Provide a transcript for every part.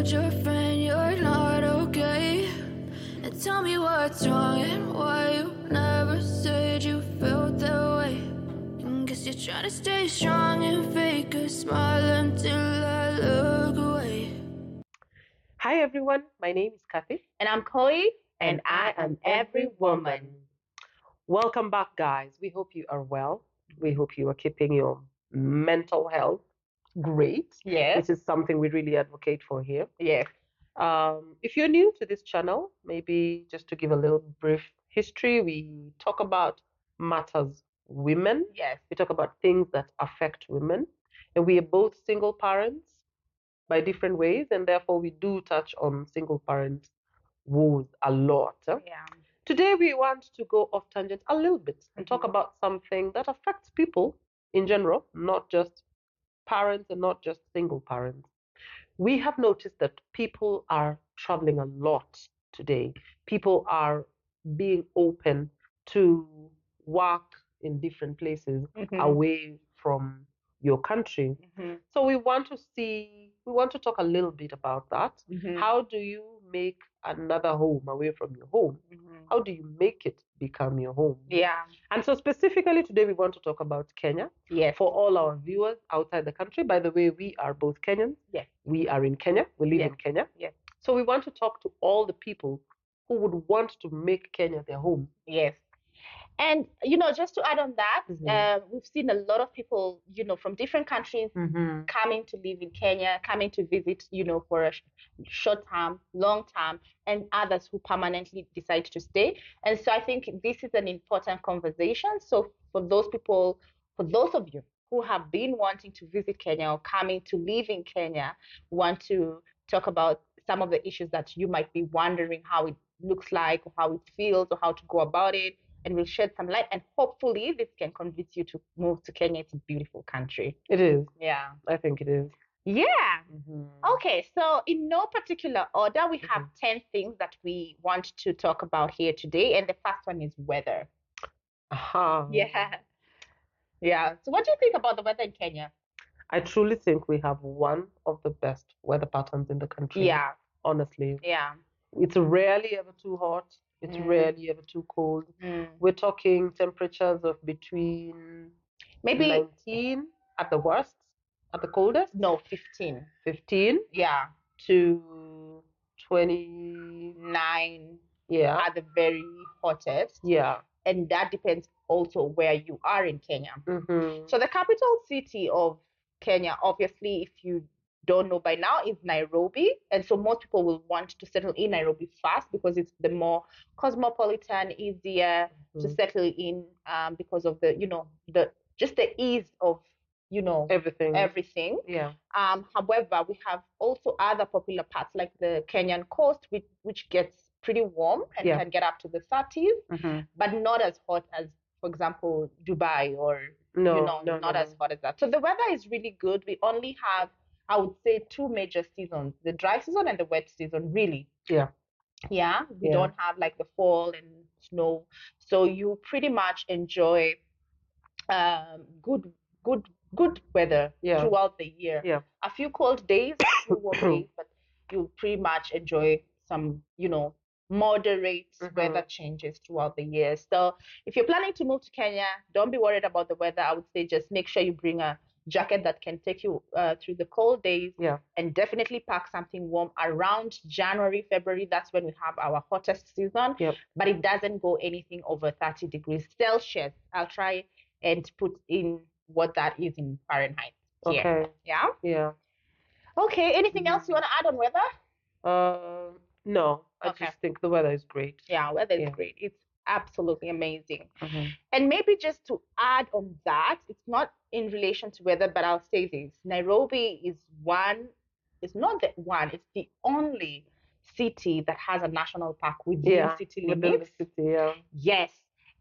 told your friend you're not okay. And tell me what's wrong and why you never said you felt that way. And guess you're trying to stay strong and fake a smile until I look away. Hi everyone, my name is Kathy. And I'm Chloe, And I am every woman. Welcome back, guys. We hope you are well. We hope you are keeping your mental health great, Yes. which is something we really advocate for here. Yes. If you're new to this channel, maybe just to give a little brief history, we talk about matters women. Yes. We talk about things that affect women. And we are both single parents by different ways, and therefore we do touch on single parent woes a lot. Yeah. Today we want to go off tangent a little bit and talk about something that affects people in general, not just parents and not just single parents. We have noticed that people are traveling a lot today. People are being open to work in different places away from your country. So we want to talk a little bit about that. How do you make another home away from your home? How do you make it become your home? Yeah. And so specifically today we want to talk about Kenya. Yes. For all our viewers outside the country, by the way, we are both Kenyans. Yes. We are in Kenya. We live in Kenya. Yes. So we want to talk to all the people who would want to make Kenya their home. Yes. And, just to add on that, we've seen a lot of people, from different countries coming to live in Kenya, coming to visit, for a short term, long term, and others who permanently decide to stay. And so I think this is an important conversation. So for those people, for those of you who have been wanting to visit Kenya or coming to live in Kenya, want to talk about some of the issues that you might be wondering how it looks like or how it feels or how to go about it. And we'll shed some light, and hopefully this can convince you to move to Kenya. It's a beautiful country. It is. Yeah. I think it is. Yeah. Okay, so in no particular order, we have 10 things that we want to talk about here today. And the first one is weather. Yeah. Yeah. So what do you think about the weather in Kenya? I truly think we have one of the best weather patterns in the country. Yeah. Honestly. Yeah. It's rarely ever too hot. It's rarely ever too cold. We're talking temperatures of between maybe 19 at the worst, at the coldest. No, 15. 15? Yeah. To 29. Yeah. At the very hottest. Yeah. And that depends also where you are in Kenya. So the capital city of Kenya, obviously, if you don't know by now, is Nairobi. And so most people will want to settle in Nairobi fast because it's the more cosmopolitan, easier to settle in because of the, just the ease of, everything. Yeah. However, we have also other popular parts like the Kenyan coast, which gets pretty warm and can get up to the 30s, but not as hot as, for example, Dubai or, not as hot as that. So the weather is really good. We only have, I would say, two major seasons, the dry season and the wet season, really. Yeah. Yeah. We don't have like the fall and snow. So you pretty much enjoy good weather throughout the year. Yeah. A few cold days, a few warm days, but you pretty much enjoy some, moderate weather changes throughout the year. So if you're planning to move to Kenya, don't be worried about the weather. I would say just make sure you bring a jacket that can take you through the cold days, and definitely pack something warm around January, February. That's when we have our hottest season, but it doesn't go anything over 30 degrees Celsius. I'll try and put in what that is in Fahrenheit here. Okay. Yeah? Yeah. Okay, anything else you want to add on weather? No, I just think the weather is great. Yeah, weather is great. It's absolutely amazing. And maybe just to add on that, it's not in relation to weather, but I'll say this. Nairobi is it's not the one, it's the only city that has a national park within city limits. Within the city, Yes.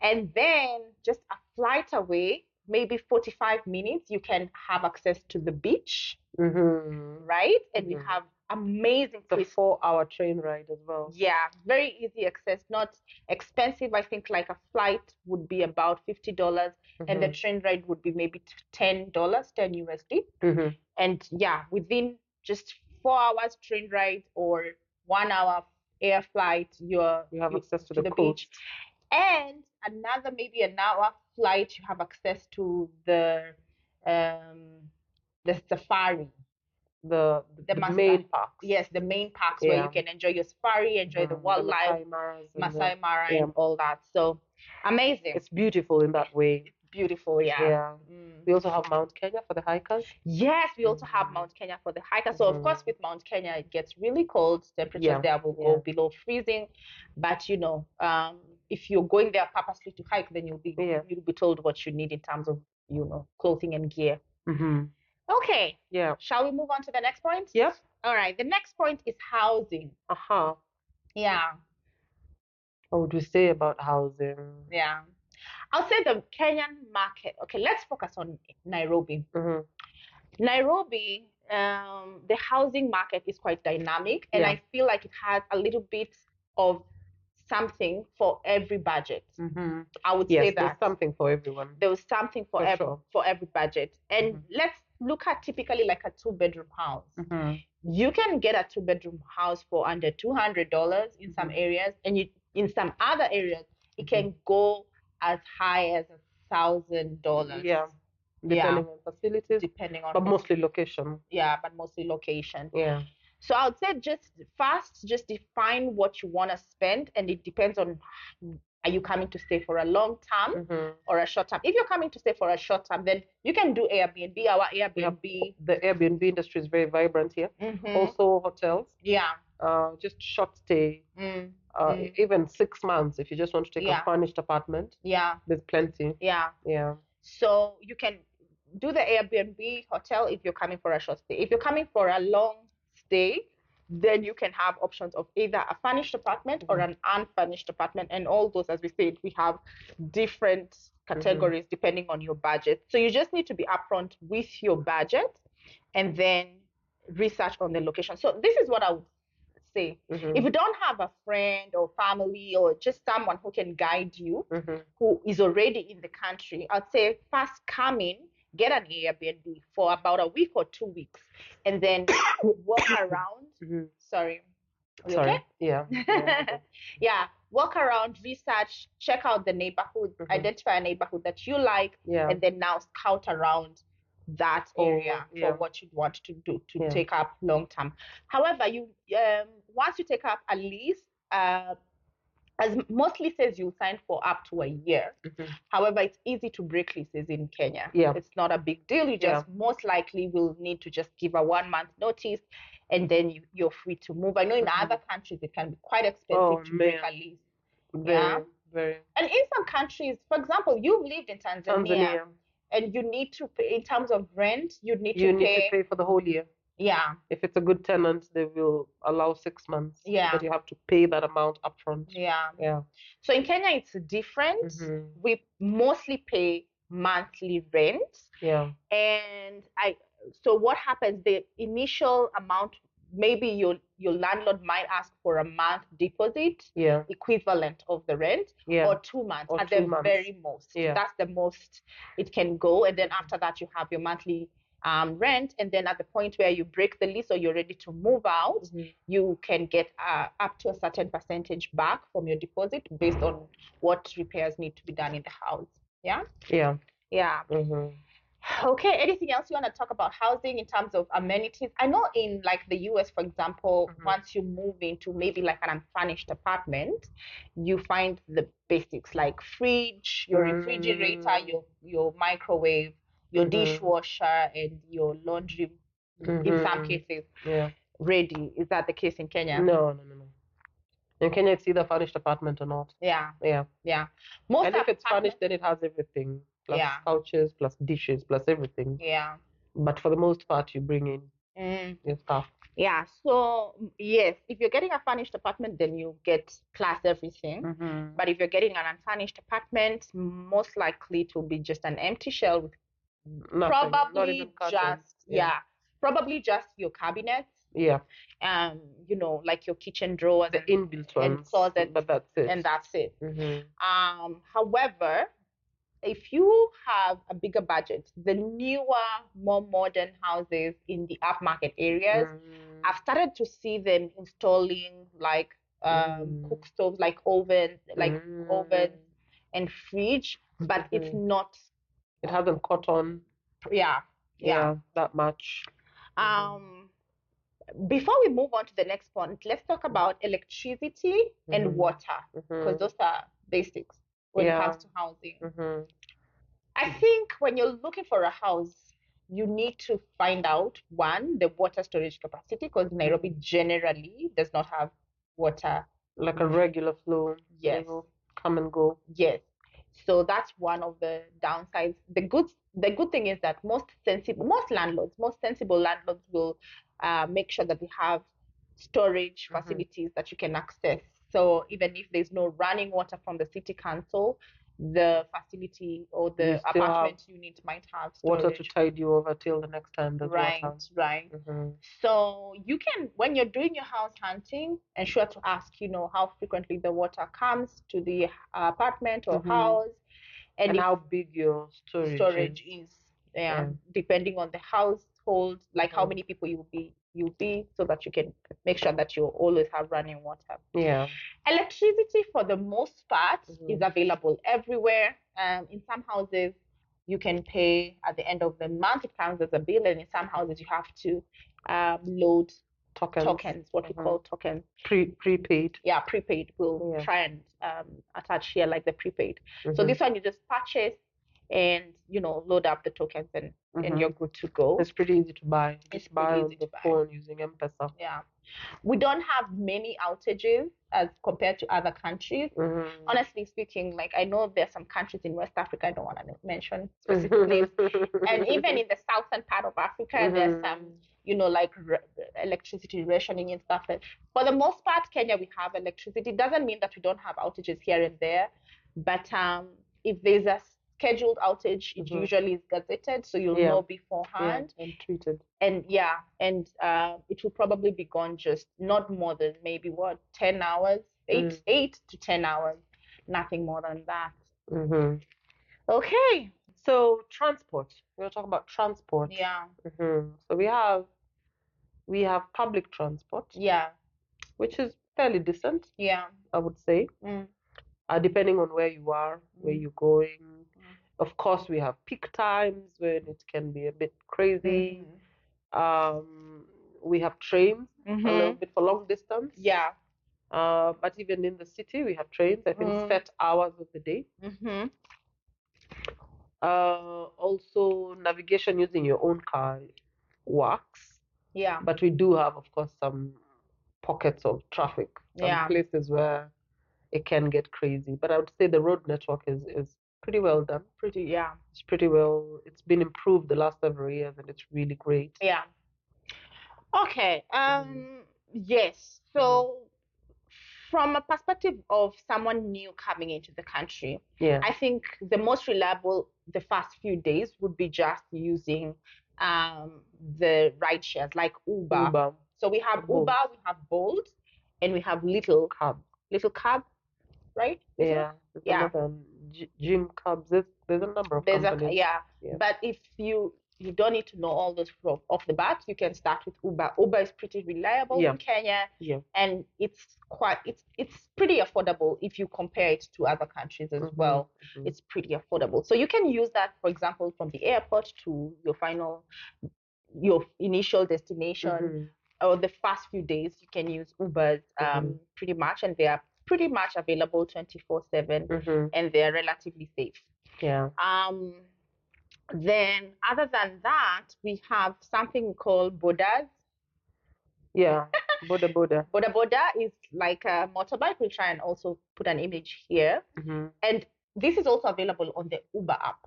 And then just a flight away, maybe 45 minutes, you can have access to the beach, right? And we have amazing place. The 4-hour train ride as well. Yeah, very easy access, not expensive. I think like a flight would be about $50 and the train ride would be maybe $10, 10 USD. And yeah, within just 4 hours train ride or 1 hour air flight, you have access to the beach. And another maybe an hour flight, you have access to the safari. The main parks. Yes, the main parks where you can enjoy your safari, enjoy the wildlife, Masai Mara and all that. So amazing. It's beautiful in that way. It's beautiful, yeah. We also have Mount Kenya for the hikers. Yes, we also have Mount Kenya for the hikers. So of course with Mount Kenya it gets really cold. Temperatures there will go below freezing. But you know, if you're going there purposely to hike, then you'll be told what you need in terms of, you know, clothing and gear. Okay. Yeah. Shall we move on to the next point? Yep. All right. The next point is housing. Yeah. What would we say about housing? Yeah. I'll say the Kenyan market. Okay, let's focus on Nairobi. Nairobi, the housing market is quite dynamic, and I feel like it has a little bit of something for every budget. I would say that. There's something for everyone. There was something for every budget. And let's look at typically like a 2-bedroom house. You can get a 2-bedroom house for under $200 in some areas, and in some other areas it can go as high as $1,000. Yeah. Depending on facilities. But mostly location. Yeah, but mostly location. Yeah. So I would say just define what you want to spend, and it depends on, are you coming to stay for a long term or a short term? If you're coming to stay for a short term, then you can do Airbnb. Our Airbnb. The Airbnb industry is very vibrant here. Also hotels. Yeah. Just short stay. Even 6 months if you just want to take a furnished apartment. Yeah. There's plenty. Yeah. Yeah. So you can do the Airbnb hotel if you're coming for a short stay. If you're coming for a long stay, then you can have options of either a furnished apartment or an unfurnished apartment. And all those, as we said, we have different categories depending on your budget. So you just need to be upfront with your budget and then research on the location. So this is what I would say. If you don't have a friend or family or just someone who can guide you, who is already in the country, I'd say first come in, get an Airbnb for about a week or 2 weeks, and then walk around. Sorry. Okay? Yeah. Yeah. Walk around, research, check out the neighborhood, identify a neighborhood that you like, and then now scout around that area for what you want to do to take up long term. However, you once you take up a lease, as most leases you sign for up to a year. However, it's easy to break leases in Kenya. It's not a big deal. You just most likely will need to just give a 1-month notice, and then you're free to move. I know in other countries it can be quite expensive to break a lease. Very. And in some countries, for example, you've lived in Tanzania. And you need to pay, in terms of rent, you need to pay for the whole year. Yeah. If it's a good tenant, they will allow 6 months. Yeah. But you have to pay that amount upfront. Yeah. Yeah. So in Kenya, it's different. We mostly pay monthly rent. Yeah. And so what happens, the initial amount, maybe your landlord might ask for a month deposit, equivalent of the rent, or 2 months at the very most. That's the most it can go. And then after that, you have your monthly rent. And then at the point where you break the lease or you're ready to move out, you can get up to a certain percentage back from your deposit based on what repairs need to be done in the house. Yeah? Yeah. Okay, anything else you want to talk about housing in terms of amenities? I know in like the US, for example, once you move into maybe like an unfurnished apartment, you find the basics like fridge, your refrigerator, your microwave, your dishwasher, and your laundry in some cases ready. Is that the case in Kenya? No. In Kenya, it's either furnished apartment or not. Yeah. And if it's furnished, then it has everything. Plus couches, plus dishes, plus everything. Yeah. But for the most part, you bring in your stuff. Yeah. So, yes, if you're getting a furnished apartment, then you get plus everything. But if you're getting an unfurnished apartment, most likely it will be just an empty shell with probably probably just your cabinets. Yeah. You know, like your kitchen drawers, the inbuilt ones, and closets, but that's it. And that's it. However, if you have a bigger budget, the newer, more modern houses in the upmarket areas I've started to see them installing like cook stoves, like ovens and fridge, but it's not. It hasn't caught on. Yeah. That much. Before we move on to the next point, let's talk about electricity and water, because those are basics when it comes to housing. I think when you're looking for a house, you need to find out, one, the water storage capacity, because Nairobi generally does not have water. Like a regular flow. Yes. Come and go. Yes. So that's one of the downsides. The good thing is that most sensible landlords will make sure that they have storage facilities that you can access. So even if there's no running water from the city council, the facility or the apartment unit might have storage. Water to tide you over till the next time there's water. Right. So you can, when you're doing your house hunting, ensure to ask, how frequently the water comes to the apartment or house, and how big your storage is. Depending on the household, like how many people you'll be, so that you can make sure that you always have running water. Electricity, for the most part, is available everywhere. In some houses, you can pay at the end of the month. It comes as a bill, and in some houses, you have to load tokens, what we call tokens. Prepaid. Yeah, prepaid. We'll try and attach here like the prepaid. So this one you just purchase and load up the tokens and you're good to go. It's pretty easy to buy. It's buy pretty easy on the phone using M-Pesa. Yeah. We don't have many outages as compared to other countries. Honestly speaking, like I know there's some countries in West Africa, I don't want to mention specific names, and even in the southern part of Africa, there's some, like electricity rationing and stuff. For the most part, Kenya, we have electricity. It doesn't mean that we don't have outages here and there, but if there's a scheduled outage, it usually is gazetted, so you'll know beforehand and treated. And it will probably be gone just not more than maybe 10 hours, 8 to 10 hours, nothing more than that. Okay, so transport. We'll talk about transport. So we have public transport. Which is fairly decent. I would say. Depending on where you are, where you're going. Of course, we have peak times when it can be a bit crazy. We have trains a little bit for long distance. But even in the city, we have trains, I think, set hours of the day. Also, navigation using your own car works. But we do have, of course, some pockets of traffic. Some places where it can get crazy. But I would say the road network is pretty well done. It's pretty well. It's been improved the last several years, and it's really great. Okay. Yes. So, from a perspective of someone new coming into the country, I think the most reliable the first few days would be just using the ride shares like Uber. So we have Uber, we have Bolt, and we have Little Cab, right? Gym cabs. There's a number of companies. But if you don't need to know all those off the bat, you can start with Uber. Uber is pretty reliable in Kenya, and it's pretty affordable if you compare it to other countries as well. It's pretty affordable. So you can use that, for example, from the airport to your initial destination, or the first few days. You can use Ubers pretty much, and they are pretty much available 24/7, and they're relatively safe. Then, other than that, we have something called bodas. Boda. Boda is like a motorbike. We'll try and also put an image here. And this is also available on the Uber app.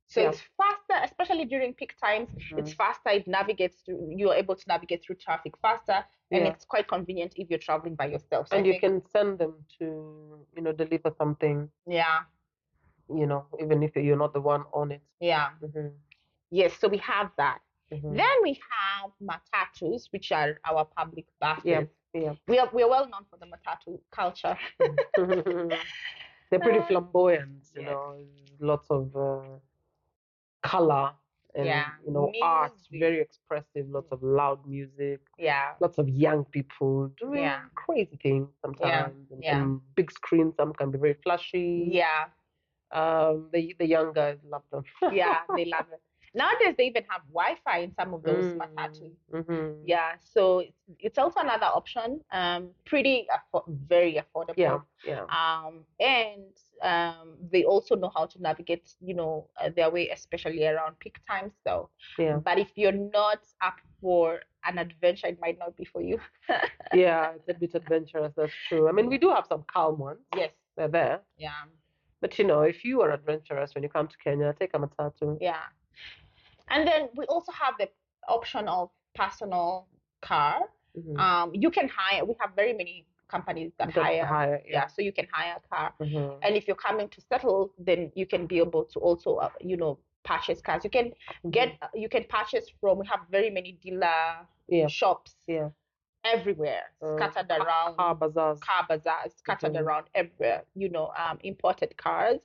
So it's faster, especially during peak times. It's faster. It navigates through. You're able to navigate through traffic faster, and it's quite convenient if you're traveling by yourself. So and you can send them to, deliver something. Even if you're not the one on it. Yes. So we have that. Then we have matatus, which are our public buses. We are well known for the matatu culture. They're pretty flamboyant. Lots of color and Yeah. art, Music. very expressive, lots of loud music, Yeah. lots of young people doing Yeah. crazy things sometimes, Yeah. and big screens, some can be very flashy. Yeah. The young guys love them. Yeah, they love it. Nowadays, they even have Wi-Fi in some of those matatu. Yeah, so it's also another option. Pretty very affordable. And they also know how to navigate, their way, especially around peak times. So, but if you're not up for an adventure, it might not be for you. Yeah, it's a bit adventurous. That's true. I mean, we do have some calm ones. Yes, They're there. yeah. But if you are adventurous when you come to Kenya, take a matatu. Yeah. And then we also have the option of personal car. You can hire. We have very many companies that hire. Yeah, so you can hire a car. And if you're coming to settle, then you can be able to also, purchase cars. You can you can purchase from. We have very many dealer shops. Yeah. Everywhere, scattered around. Car bazaars, scattered around everywhere. Imported cars,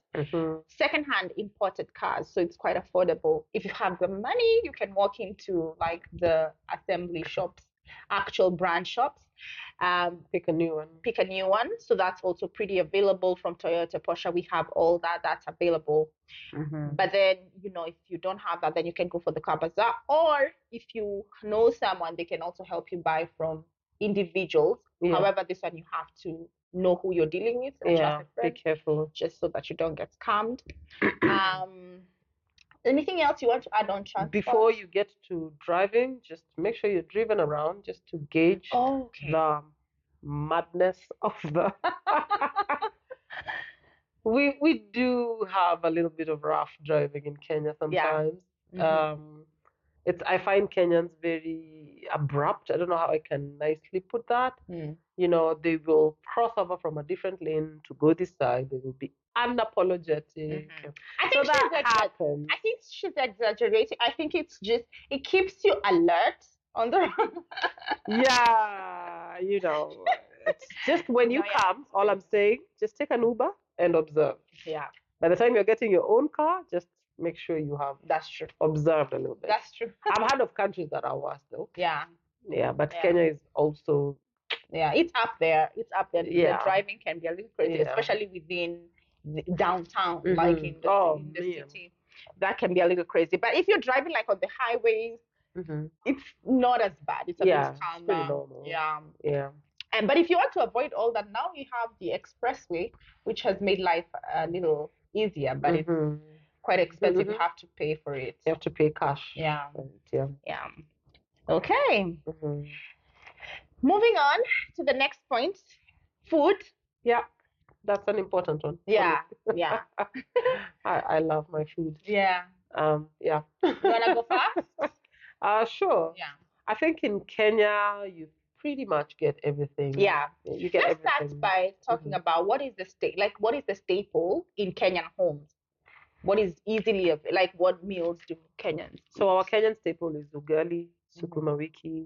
secondhand imported cars. So it's quite affordable. If you have the money, you can walk into like the assembly shops, actual brand shops. Pick a new one. So that's also pretty available from Toyota, Porsche. We have all that. That's available. But then, if you don't have that, then you can go for the car bazaar. Or if you know someone, they can also help you buy from individuals. However, this one you have to know who you're dealing with. Be careful. Just so that you don't get scammed. Anything else you want to add on transport? Before you get to driving, just make sure you're driven around just to gauge the madness of the... We do have a little bit of rough driving in Kenya sometimes. I find Kenyans very abrupt. I don't know how I can nicely put that. They will cross over from a different lane to go this side. They will be unapologetic. I think I think she's exaggerating. I think it's just it keeps you alert on the road. Yeah, it's just when you come. All I'm saying, just take an Uber and observe. Yeah. By the time you're getting your own car, just make sure you have observed a little bit. That's true. I've heard of countries that are worse though. Yeah. Yeah, but Kenya is also. Yeah, it's up there. Yeah. The driving can be a little crazy, especially within the downtown, like in the city. That can be a little crazy. But if you're driving like on the highways, it's not as bad. It's a bit calmer. It's pretty normal. Yeah. But if you want to avoid all that, now you have the expressway, which has made life a little easier, but it's quite expensive. You have to pay for it. You have to pay cash. Yeah. Yeah. Okay. Moving on to the next point, food. Yeah, that's an important one. Yeah. I love my food. Yeah. Yeah. You wanna go first? Sure. Yeah. I think in Kenya you pretty much get everything. Yeah. You get everything. Let's start by talking about what is the staple in Kenyan homes? What is easily what meals do Kenyans eat? So our Kenyan staple is ugali, sukuma wiki,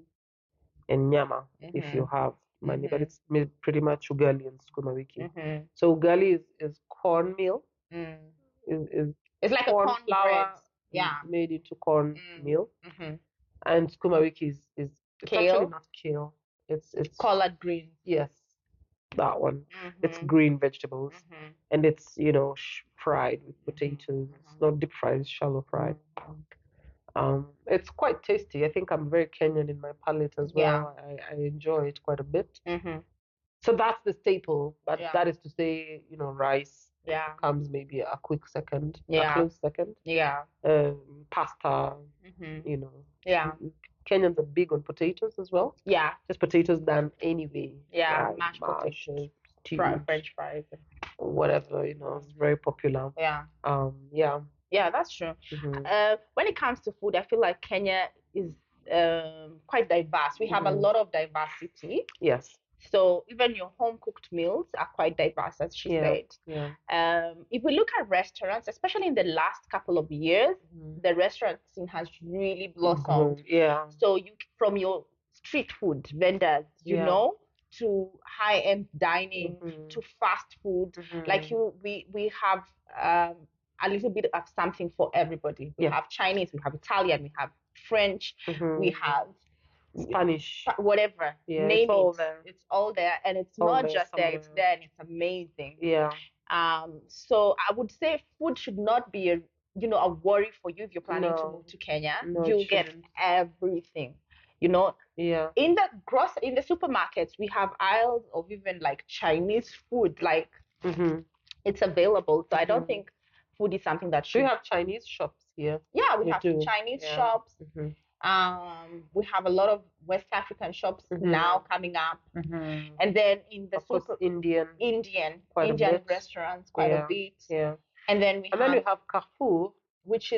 and nyama if you have money, but it's pretty much ugali and sukuma wiki. So ugali is cornmeal. It's like corn flour, made into cornmeal. And sukuma wiki is kale. Actually not kale. It's collard green. Yes, that one. It's green vegetables, and it's fried with potatoes. It's not deep fried; it's shallow fried. It's quite tasty. I think I'm very Kenyan in my palate as well. I enjoy it quite a bit. So that's the staple, but that is to say, rice comes maybe a quick second, a close second. Yeah. Pasta, Kenyans are big on potatoes as well. Yeah. Just potatoes done anyway. Yeah, mashed potatoes, French fries. Whatever, it's very popular. Yeah. Yeah, that's true. When it comes to food, I feel like Kenya is quite diverse. We have a lot of diversity. Yes. So even your home cooked meals are quite diverse, as she said. Yeah. If we look at restaurants, especially in the last couple of years, the restaurant scene has really blossomed. Yeah. So from your street food vendors, to high-end dining, to fast food, we have a little bit of something for everybody. We have Chinese, we have Italian, we have French, we have Spanish, whatever. Yeah, name it's all it. there. It's all there, and it's All not there just there. It's somewhere. there, and it's amazing. Yeah. So I would say food should not be a worry for you if you're planning to move to Kenya. No, You'll get everything. Yeah. In the supermarkets, we have aisles of even like Chinese food. Like it's available. So I don't think food is something that should. We have Chinese shops here. Yeah, we have Chinese shops. We have a lot of West African shops now coming up, and then in the Indian restaurants quite a bit. Yeah, and then we have Carrefour, which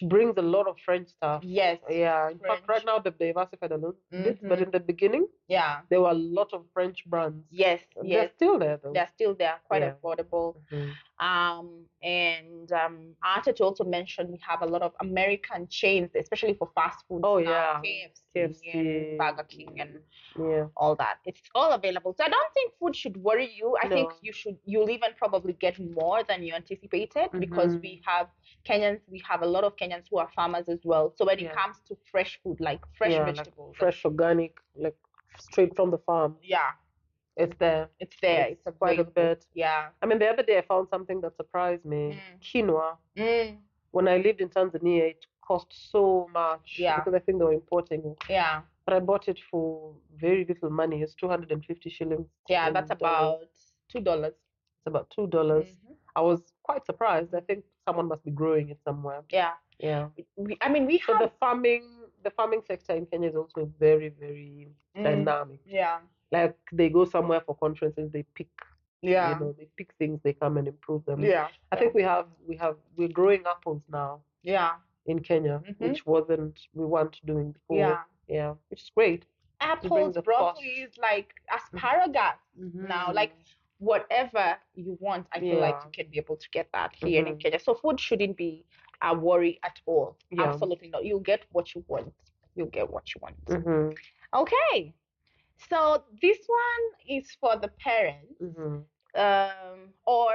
brings a lot of French stuff. Yes. Yeah. In fact, right now they've diversified a little bit, but in the begining, there were a lot of French brands. Yes. They're still there though. They're still there, quite affordable. And I wanted to also mention we have a lot of American chains, especially for fast food. Oh yeah. KFC and Burger King and all that. It's all available. So I don't think food should worry you. I think you'll even probably get more than you anticipated because we have a lot of Kenyans who are farmers as well. So when it comes to fresh food, like fresh vegetables, like fresh organic, like straight from the farm. Yeah. It's there. It's quite a bit. Yeah. I mean, the other day I found something that surprised me. Quinoa. When I lived in Tanzania, it cost so much because I think they were importing it. Yeah. But I bought it for very little money. It's 250 shillings. Yeah, that's about $2. It's about $2. I was quite surprised. I think someone must be growing it somewhere. Yeah. Yeah. We have so the farming sector in Kenya is also very, very dynamic. Yeah. Like they go somewhere for conferences, they pick they pick things, they come and improve them. Yeah. I think we're growing apples now. Yeah. In Kenya, which we weren't doing before. Yeah. Which is great. Apples, broccoli, like asparagus now. Like whatever you want, I feel like you can be able to get that here in Kenya. So food shouldn't be a worry at all. Yeah. Absolutely not. You'll get what you want. Okay. So this one is for the parents, or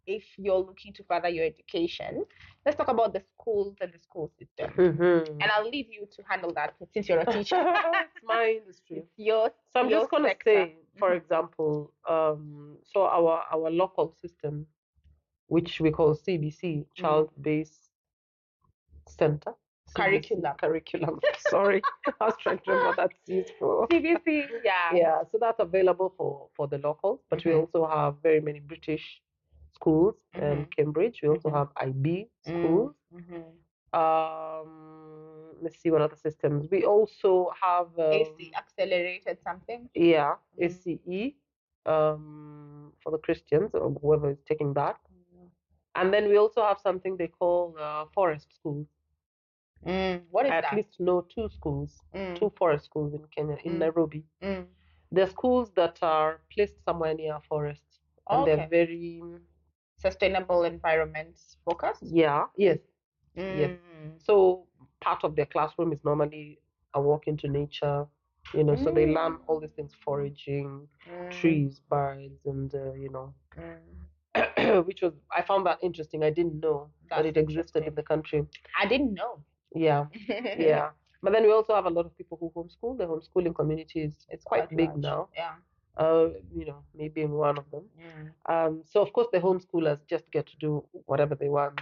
if you're looking to further your education. Let's talk about the schools and the school system. And I'll leave you to handle that since you're a teacher. It's my industry. So I'm just going to say, for example, so our local system, which we call CBC, Child-Based Center. Curriculum. Sorry, I was trying to remember what that's used for. CBC, yeah. Yeah, so that's available for the locals, but we also have very many British schools in Cambridge. We also have IB schools. Let's see what other systems. We also have AC, accelerated something. Yeah, ACE for the Christians or whoever is taking that. And then we also have something they call forest schools. What is that? At least two schools, two forest schools in Kenya, in Nairobi. They're schools that are placed somewhere near a forest. And they're very sustainable environment focused? Yeah, yes. Yes. So part of their classroom is normally a walk into nature, so they learn all these things, foraging, trees, birds, and, which I found that interesting. I didn't know that it existed in the country. I didn't know. Yeah, yeah. But then we also have a lot of people who homeschool. The homeschooling community is quite big large now. Yeah. Maybe in one of them. So of course the homeschoolers just get to do whatever they want.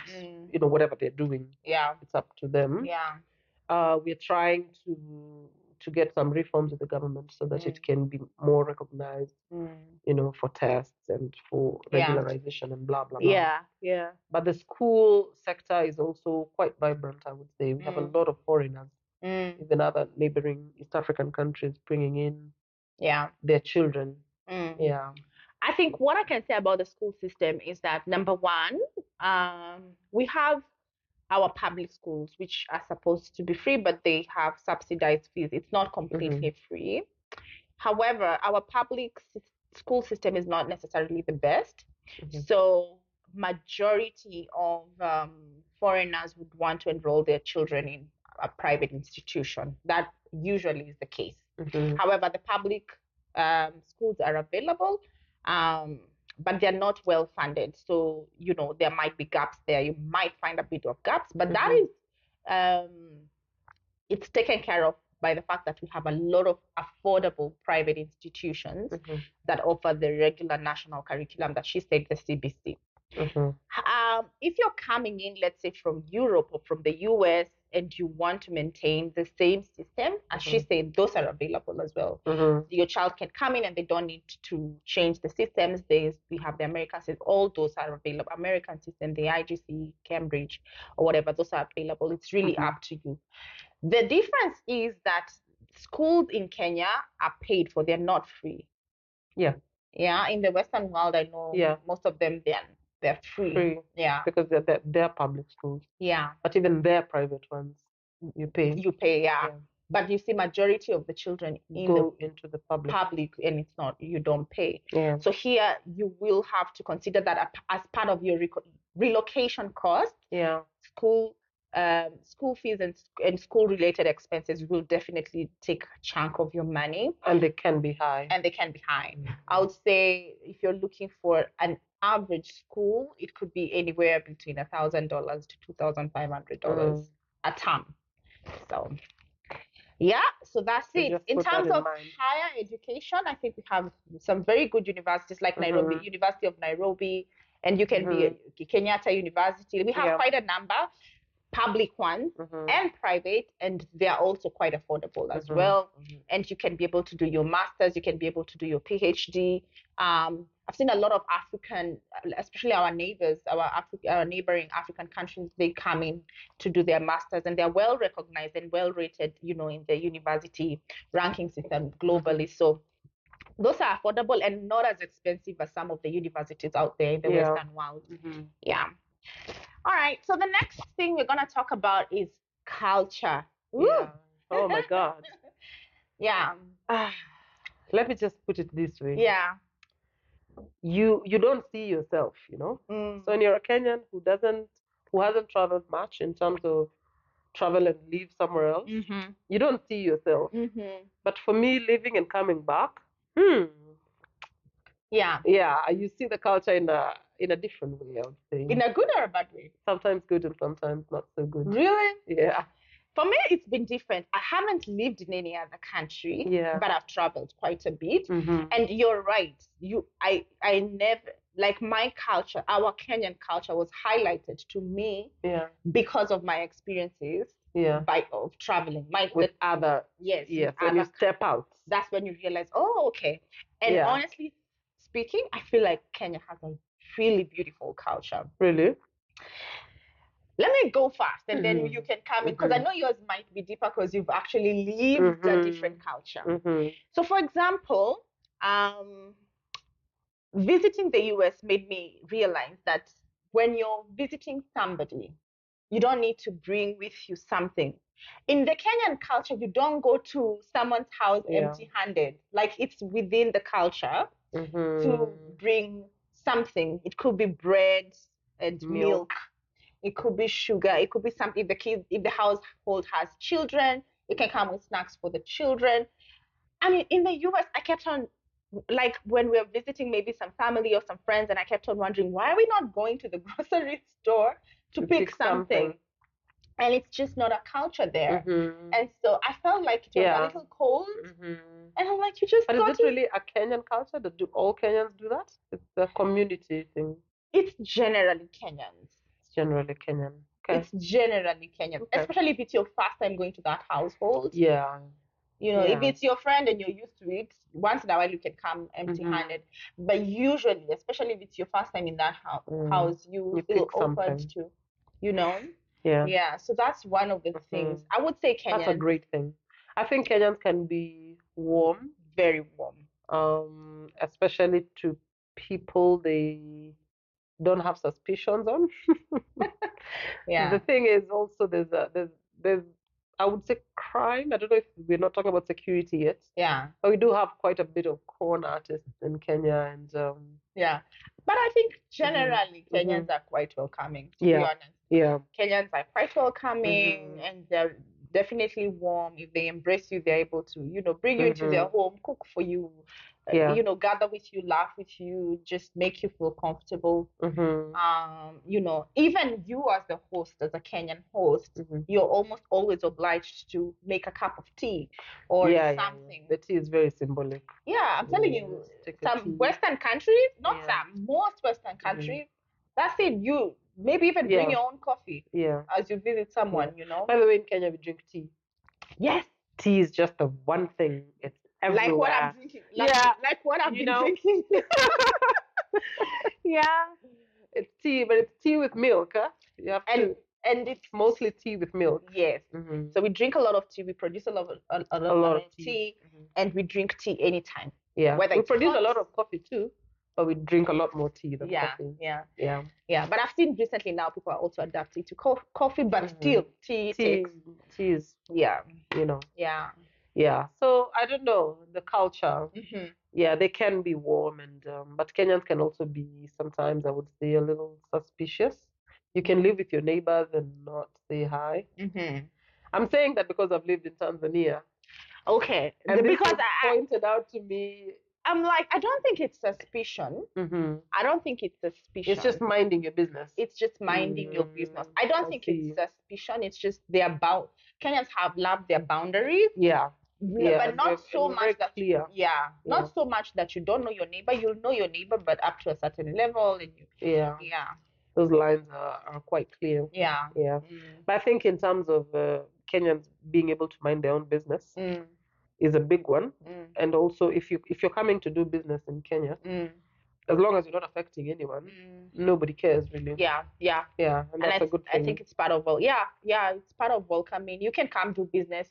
Whatever they're doing. Yeah. It's up to them. Yeah. We're trying to get some reforms with the government so that it can be more recognized, for tests and for regularization and blah, blah, blah. Yeah, yeah. But the school sector is also quite vibrant, I would say. We have a lot of foreigners, even other neighboring East African countries bringing in their children. Yeah. I think what I can say about the school system is that, number one, we have our public schools, which are supposed to be free, but they have subsidized fees. It's not completely free. However, our public school system is not necessarily the best. So majority of foreigners would want to enroll their children in a private institution. That usually is the case. However, the public schools are available. but they're not well funded. So, there might be gaps there. You might find a bit of gaps, but that is, it's taken care of by the fact that we have a lot of affordable private institutions that offer the regular national curriculum that she said, the CBC. If you're coming in, let's say from Europe or from the US, and you want to maintain the same system, as she said, those are available as well. Your child can come in and they don't need to change the systems. We have the American system, all those are available. American system, the IGC, Cambridge, or whatever, those are available. It's really up to you. The difference is that schools in Kenya are paid for, they're not free. Yeah. Yeah, in the Western world, I know most of them, they're free. Yeah. Because they're public schools. Yeah. But even their private ones, you pay. You pay, yeah. But you see, majority of the children go into the public, and it's not, you don't pay. Yeah. So here you will have to consider that as part of your relocation cost. Yeah. School fees and school related expenses will definitely take a chunk of your money. And they can be high. I would say if you're looking for an average school, it could be anywhere between $1,000 to $2,500 a term. So yeah, so that's it. In terms of higher education, I think we have some very good universities like Nairobi, University of Nairobi, and you can be Kenyatta University. We have quite a number, public ones and private, and they are also quite affordable as well. And you can be able to do your master's, you can be able to do your PhD. I've seen a lot of African, especially our neighbors, our neighboring African countries, they come in to do their masters, and they're well recognized and well rated, in the university ranking system globally. So those are affordable and not as expensive as some of the universities out there in the Western world. Yeah. All right. So the next thing we're going to talk about is culture. Yeah. Oh my God. Yeah. Let me just put it this way. Yeah. You don't see yourself, So when you're a Kenyan who hasn't traveled much in terms of travel and live somewhere else, you don't see yourself. But for me, living and coming back, yeah, you see the culture in a different way, I would say. In a good or a bad way? Sometimes good and sometimes not so good. Really? Yeah. For me, it's been different. I haven't lived in any other country, but I've traveled quite a bit. And you're right. I never, like my culture, our Kenyan culture was highlighted to me because of my experiences of traveling. With other, when you step out. That's when you realize, oh, okay. And honestly speaking, I feel like Kenya has a really beautiful culture. Really? Let me go fast and then you can come in, because I know yours might be deeper because you've actually lived a different culture. So for example, visiting the US made me realize that when you're visiting somebody, you don't need to bring with you something. In the Kenyan culture, you don't go to someone's house empty-handed. Like, it's within the culture to bring something. It could be bread and milk. It could be sugar. It could be something. If the household has children, it can come with snacks for the children. I mean, in the US, I kept on, like when we were visiting maybe some family or some friends, and I kept on wondering, why are we not going to the grocery store to pick something? And it's just not a culture there. And so I felt like it was a little cold. And I'm like, But is it really a Kenyan culture? Do all Kenyans do that? It's a community thing. It's generally Kenyans. Generally Kenyan. Okay. It's generally Kenyan, especially if it's your first time going to that household. Yeah. If it's your friend and you're used to it, once in a while you can come empty-handed. But usually, especially if it's your first time in that house, you feel open to, Yeah. So that's one of the things. I would say Kenyans. That's a great thing. I think Kenyans can be warm. Very warm. Especially to people they don't have suspicions on. The thing is also there's I would say crime. I don't know if we're not talking about security yet. Yeah. But we do have quite a bit of con artists in Kenya and But I think generally Kenyans are quite welcoming, to be honest. Yeah. Kenyans are quite welcoming and definitely warm. If they embrace you, they're able to, bring you into their home, cook for you, gather with you, laugh with you, just make you feel comfortable. Even you as the host, as a Kenyan host, you're almost always obliged to make a cup of tea or something. The tea is very symbolic. Yeah, I'm telling you, some Western countries, not some, most Western countries, that's it. You maybe even bring your own coffee as you visit someone, By the way, in Kenya, we drink tea. Yes. Tea is just the one thing. It's everywhere. Like what I'm drinking. Like what I've been drinking. Yeah. It's tea, but it's tea with milk, huh? You have to. And it's mostly tea with milk. Yes. So we drink a lot of tea. We produce a lot of tea, and we drink tea anytime. Yeah. We produce a lot of coffee too, but we drink a lot more tea than coffee. Yeah. But I've seen recently now people are also adapting to coffee, but still tea is Yeah. Yeah. So I don't know the culture. Yeah, they can be warm but Kenyans can also be sometimes, I would say, a little suspicious. You can live with your neighbors and not say hi. I'm saying that because I've lived in Tanzania. Okay. And because I pointed out to me. I'm like, I don't think it's suspicion. I don't think it's suspicion. It's just minding your business. It's just minding your business. I don't think it's suspicion. It's just Kenyans love their boundaries. Yeah. But not so much that not so much that you don't know your neighbor. You'll know your neighbor, but up to a certain level, and those lines are quite clear. Yeah. But I think in terms of Kenyans being able to mind their own business is a big one. And also, if you're coming to do business in Kenya, as long as you're not affecting anyone, nobody cares really. Yeah. And that's a good thing. I think it's part of it's part of welcoming. You can come do business.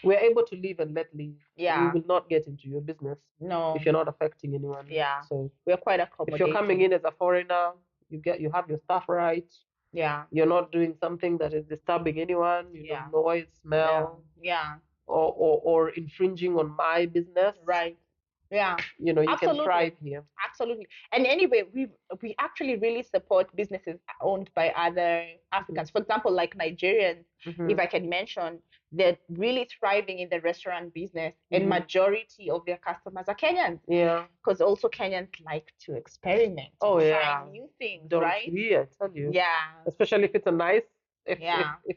We're able to live and let live. Yeah. We will not get into your business. No. If you're not affecting anyone. Yeah. So we're quite accommodating. If you're coming in as a foreigner, you have your stuff right. Yeah. You're not doing something that is disturbing anyone. You don't noise, smell. Yeah. Or infringing on my business. Right. Yeah. You can thrive here. Absolutely. And anyway, we actually really support businesses owned by other Africans. For example, like Nigerians, if I can mention, they're really thriving in the restaurant business, and majority of their customers are Kenyans. Yeah. Because also Kenyans like to experiment. Try new things, right? I tell you. Yeah. Especially if it's a nice. If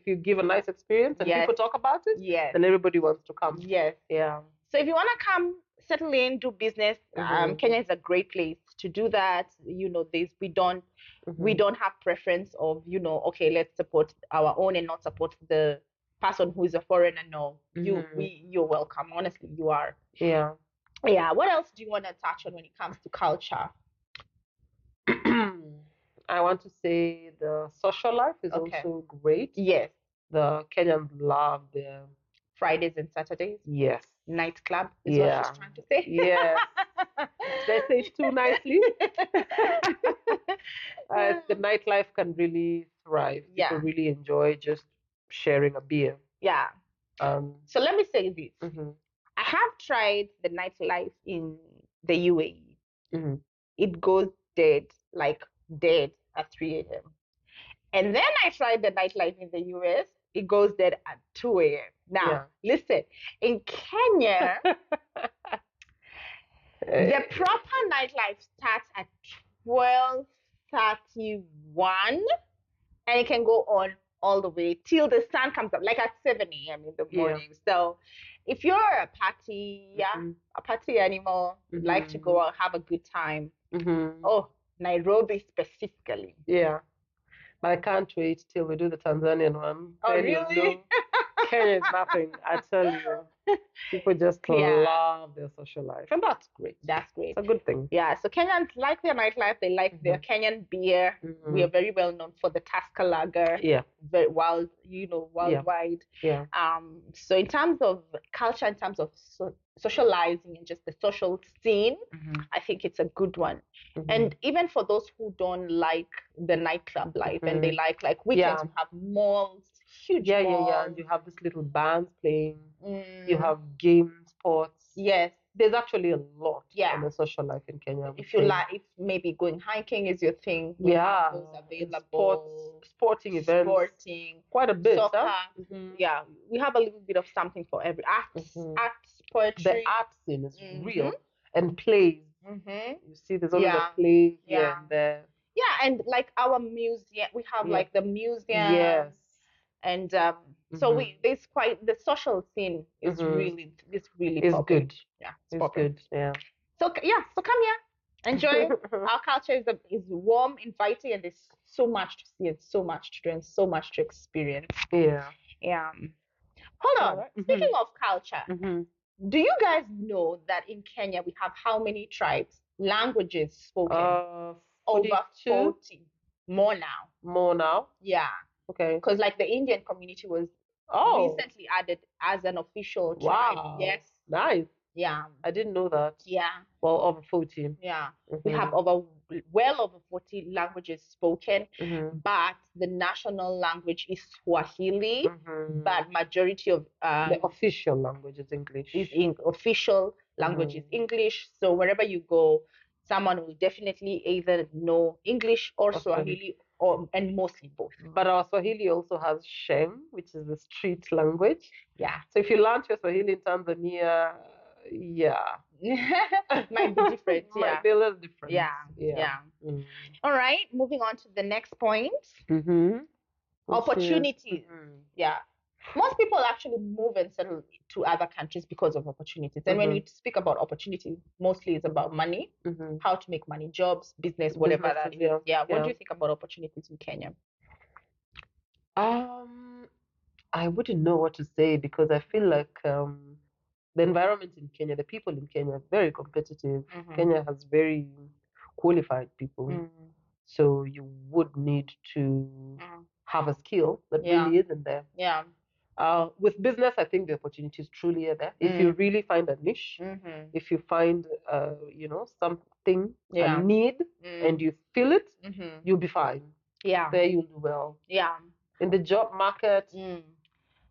you give a nice experience and people talk about it, then everybody wants to come. Yes. Yeah. So if you want to come, settle in, do business, Kenya is a great place to do that. We don't have preference of, okay, let's support our own and not support the person who is a foreigner. No, you're welcome. Honestly, you are. Yeah. Yeah. What else do you want to touch on when it comes to culture? I want to say the social life is also great. Yes. The Kenyans love their Fridays and Saturdays. Yes. Nightclub is what she's trying to say. Yes. They say it too nicely. The nightlife can really thrive. People really enjoy just sharing a beer. Yeah. So let me say this. I have tried the nightlife in the UAE. It goes dead at 3 a.m. And then I tried the nightlife in the US. It goes dead at 2 a.m. Now, listen, in Kenya, the proper nightlife starts at 12:31, and it can go on all the way till the sun comes up, like at 7 a.m. in the morning. So if you're a party animal, like to go out, have a good time, Nairobi specifically. Yeah. But I can't wait till we do the Tanzanian one. Oh, really? Kenya is nothing, I tell you. People just love their social life. And that's great. That's great. It's a good thing. Yeah, so Kenyans like their nightlife. They like their Kenyan beer. We are very well known for the Tusker Lager. Yeah. Very worldwide. Yeah. So in terms of culture, in terms of socializing and just the social scene, I think it's a good one. And even for those who don't like the nightclub life and they like weekends, you have malls, huge malls. And you have these little bands playing. You have game sports. Yes. There's actually a lot Yeah. on the social life in Kenya. I would If you say. like, if maybe going hiking is your thing, we have those available. Sporting events, quite a bit. Soccer, Huh? yeah, we have a little bit of something for every arts, poetry. The art scene is real, and plays. You see, there's always a play here and there. Yeah, and like our museum, we have like the museum. Yes. And so there's quite the social scene is really popping. Good. Yeah, it's good. Yeah. So come here, enjoy. Our culture is warm, inviting, and there's so much to see and so much to do and so much to experience. Yeah. Yeah. Hold on. Right. Speaking of culture, do you guys know that in Kenya we have how many tribes, languages spoken? Over 40. More now. More now? Yeah. Okay. Because like the Indian community was recently added as an official tribe. Wow. Yes. Nice. Yeah. I didn't know that. Yeah. Well, over 40. Yeah. We have well over 40 languages spoken, but the national language is Swahili, but majority of the official language is English. Official language is English. So wherever you go, someone will definitely either know English or Swahili, and mostly both. But our Swahili also has Sheng, which is the street language. Yeah. So if you learn your Swahili in Tanzania, might be different. Might be a little different. Yeah. All right. Moving on to the next point. Opportunities. Yeah. Most people actually move and settle to other countries because of opportunities. And when you speak about opportunities, mostly it's about money, how to make money, jobs, business, whatever that is. Yeah. What do you think about opportunities in Kenya? I wouldn't know what to say because I feel like the environment in Kenya, the people in Kenya are very competitive. Kenya has very qualified people. So you would need to have a skill that really isn't there. Yeah. With business, I think the opportunities truly are there. If you really find a niche, if you find, something, a need, and you feel it, you'll be fine. Yeah. There you'll do well. Yeah. In the job market.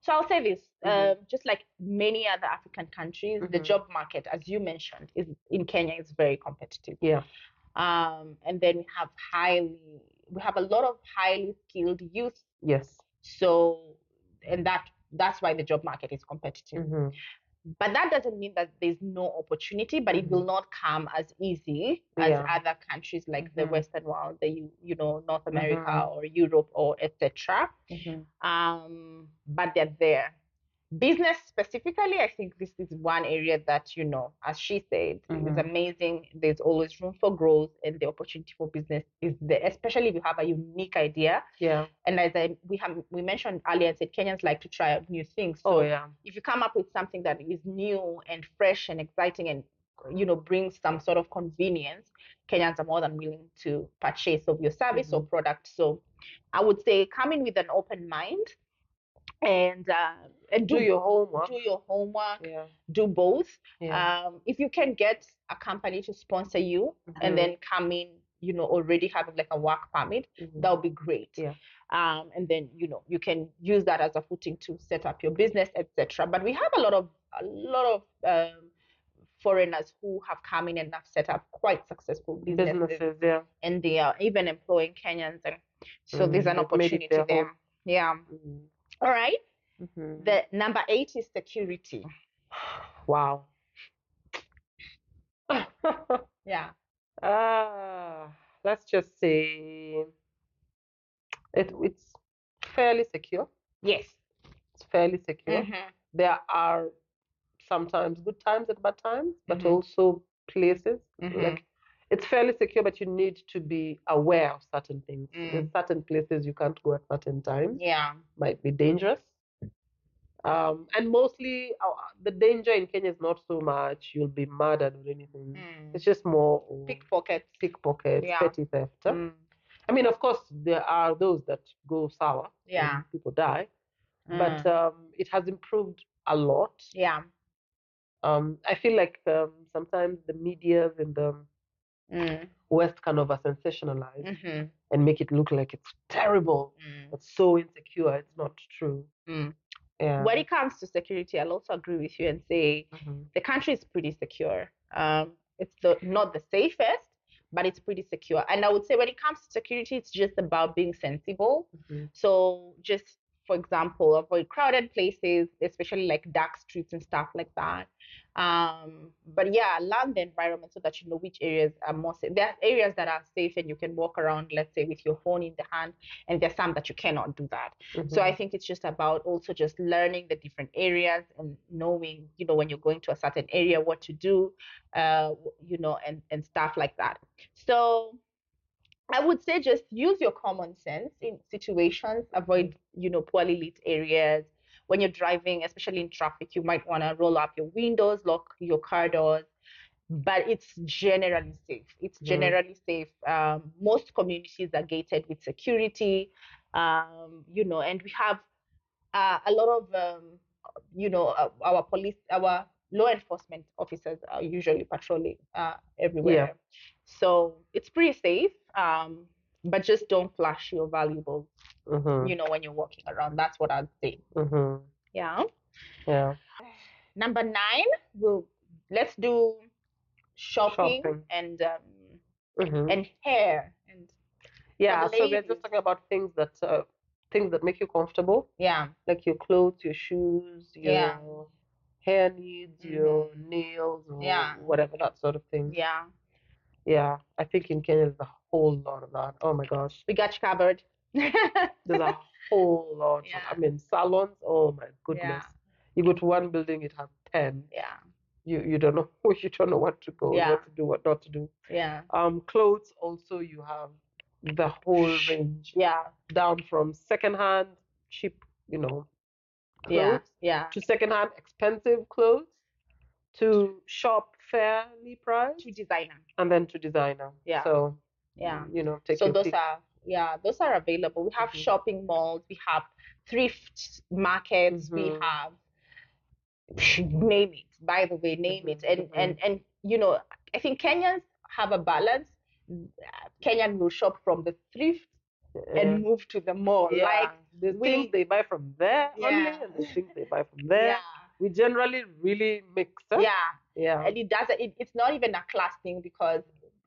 So I'll say this, just like many other African countries, the job market, as you mentioned, in Kenya is very competitive. Yeah. And then we have a lot of highly skilled youth. Yes. So, and that's why the job market is competitive. But that doesn't mean that there's no opportunity, but it will not come as easy as other countries like the Western world, North America or Europe or etc. But they're there. Business specifically, I think this is one area that, as she said, is amazing. There's always room for growth, and the opportunity for business is there, especially if you have a unique idea. Yeah. And as we mentioned earlier, and said Kenyans like to try out new things. So if you come up with something that is new and fresh and exciting and brings some sort of convenience, Kenyans are more than willing to purchase of your service or product. So I would say come in with an open mind. And do your homework. Do both. If you can get a company to sponsor you and then come in, already having like a work permit, that would be great. And then you can use that as a footing to set up your business, etc. But we have a lot of foreigners who have come in and have set up quite successful businesses, and they are even employing Kenyans, and so there's an opportunity there. Yeah. All right. The number 8 is security. Wow. Yeah. Let's just say it's fairly secure. Yes. It's fairly secure. There are sometimes good times and bad times, but also places like it's fairly secure, but you need to be aware of certain things. In certain places you can't go at certain times. Yeah. Might be dangerous. And mostly the danger in Kenya is not so much you'll be murdered or anything. It's just more pickpockets, petty theft. I mean, of course, there are those that go sour. And people die. But it has improved a lot. Yeah. I feel like sometimes the media in the West kind of sensationalize and make it look like it's terrible. It's so insecure. It's not true. Yeah. When it comes to security, I'll also agree with you and say the country is pretty secure. It's not the safest, but it's pretty secure. And I would say when it comes to security, it's just about being sensible. So just, for example, avoid crowded places, especially like dark streets and stuff like that. But yeah, learn the environment so that you know which areas are more safe. There are areas that are safe and you can walk around, let's say, with your phone in the hand, and there's some that you cannot do that. So I think it's just about also just learning the different areas and knowing, you know, when you're going to a certain area, what to do, you know, and stuff like that. So I would say just use your common sense in situations, avoid, you know, poorly lit areas. When you're driving, especially in traffic, you might want to roll up your windows, lock your car doors, but it's generally safe. It's generally safe. Most communities are gated with security, you know, and we have a lot of, you know, our police, our law enforcement officers are usually patrolling everywhere. Yeah. So it's pretty safe, but just don't flash your valuables, you know, when you're walking around. That's what I'd say. Yeah. Yeah. Number 9, let's do shopping. and hair and Yeah, for so we're ladies. just talking about things that make you comfortable, Yeah. like your clothes, your shoes, your Yeah. hair needs, your nails, or Yeah. whatever, that sort of thing. Yeah. Yeah, I think in Kenya there's a whole lot of that. Oh my gosh, We got you covered. there's a whole lot. Yeah. I mean, salons. Oh my goodness, Yeah. you go to one building, it has 10. Yeah. You don't know you don't know what to go, Yeah. what to do, what not to do. Yeah. Clothes also, you have the whole range. Yeah. Down from secondhand cheap, you know, Yeah. clothes, Yeah. to secondhand expensive clothes, to shop fairly priced, To designer. and then to designer. Yeah. So Yeah. you know, take So your those pick. those are available. We have shopping malls, we have thrift markets, we have name it, by the way, name it. And you know, I think Kenyans have a balance. Kenyan will shop from the thrift and move to the mall. Yeah. Like the things they buy from there only, and the things they buy from there. Yeah. We generally really mix. Yeah. Yeah. And it's not even a class thing, because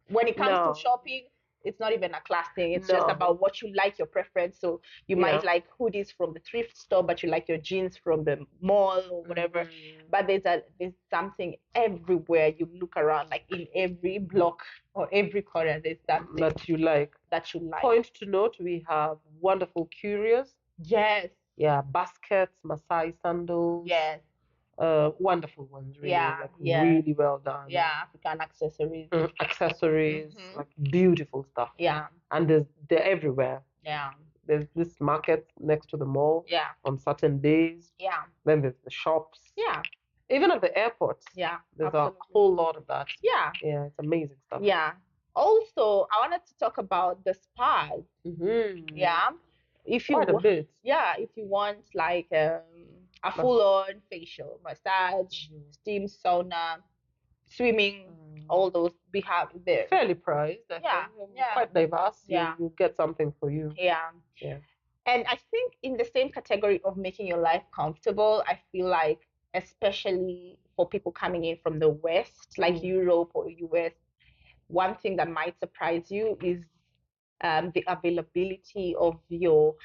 when it comes to shopping, it's not even a class thing. It's just about what you like, your preference. So you might like hoodies from the thrift store, but you like your jeans from the mall or whatever. But there's something everywhere you look around, like in every block or every corner, there's something that you like. Point to note, we have wonderful curios. Yes. Yeah, baskets, Maasai sandals. Yes. Wonderful ones, really. Yeah, like yeah. really well done. Yeah, African accessories. Accessories, like beautiful stuff. Yeah. And they're everywhere. Yeah. There's this market next to the mall. Yeah. On certain days. Yeah. Then there's the shops. Yeah. Even at the airports. Yeah. There's a whole lot of that. Yeah. Yeah, it's amazing stuff. Yeah. Also, I wanted to talk about the spas. Yeah. If you Quite a bit. Yeah, if you want like a full-on facial, massage, steam sauna, swimming, all those we have there. Fairly priced. I think. Quite diverse. Yeah. You'll get something for you. Yeah. Yeah. And I think in the same category of making your life comfortable, I feel like, especially for people coming in from the West, like Europe or US, one thing that might surprise you is the availability of your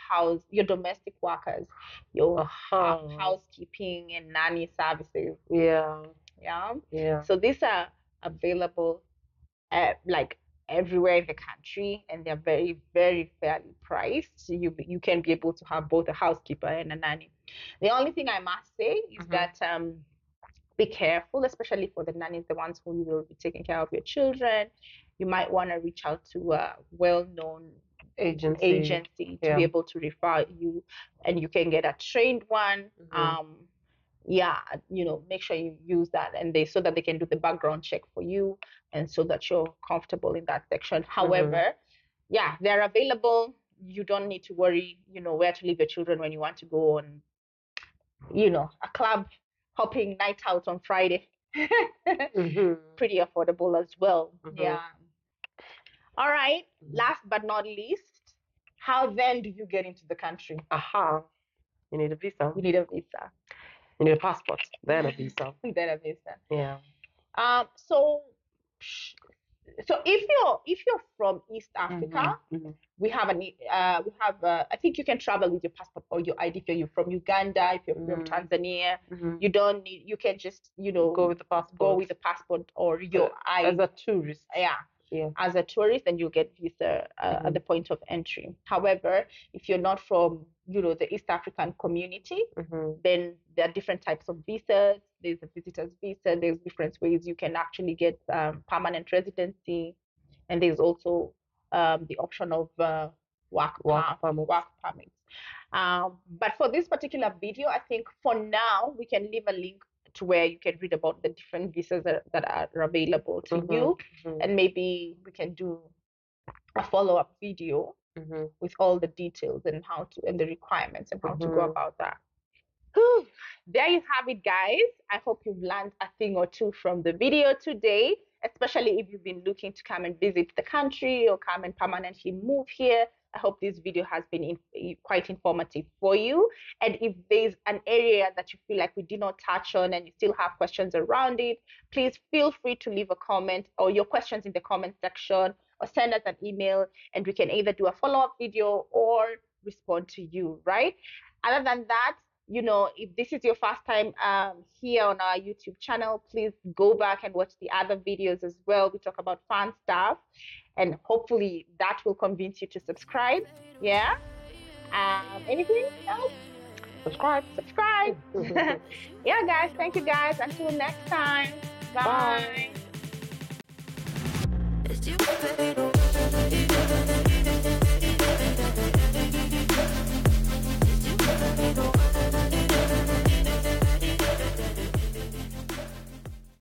domestic workers, your housekeeping and nanny services. Yeah. Yeah. Yeah. So these are available like everywhere in the country, and they're very, very fairly priced. So you can be able to have both a housekeeper and a nanny. The only thing I must say is that be careful, especially for the nannies, the ones who will be taking care of your children. You might want to reach out to a well-known agency to be able to refer you, and you can get a trained one. Make sure you use that, and so that they can do the background check for you, and so that you're comfortable in that section. However, they're available. You don't need to worry, where to leave your children when you want to go on, a club hopping night out on Friday. Pretty affordable as well. Yeah. All right. Last but not least, how then do you get into the country? You need a visa. You need a visa. You need a passport, then a visa. Then a visa. Yeah. So if you're from East Africa, we have I think you can travel with your passport or your ID. If you're from Uganda, if you're from Tanzania, you can just go with the passport or your ID as a tourist. Yeah. As a tourist, and you'll get visa at the point of entry. However, if you're not from the East African community, then there are different types of visas. There's a visitor's visa. There's different ways you can actually get permanent residency, and there's also the option of work permits. But for this particular video, I think for now we can leave a link to where you can read about the different visas that are available to you, and maybe we can do a follow-up video with all the details and the requirements and how to go about that. Whew. There you have it, guys. I hope you've learned a thing or two from the video today, especially if you've been looking to come and visit the country or come and permanently move here. I hope this video has been quite informative for you. And if there's an area that you feel like we did not touch on and you still have questions around it, please feel free to leave a comment or your questions in the comment section, or send us an email, and we can either do a follow-up video or respond to you, right? Other than that, if this is your first time here on our YouTube channel, please go back and watch the other videos as well. We talk about fun stuff, and hopefully that will convince you to subscribe. Yeah. Anything else? Subscribe. Yeah, guys. Thank you, guys. Until next time. Bye. Bye.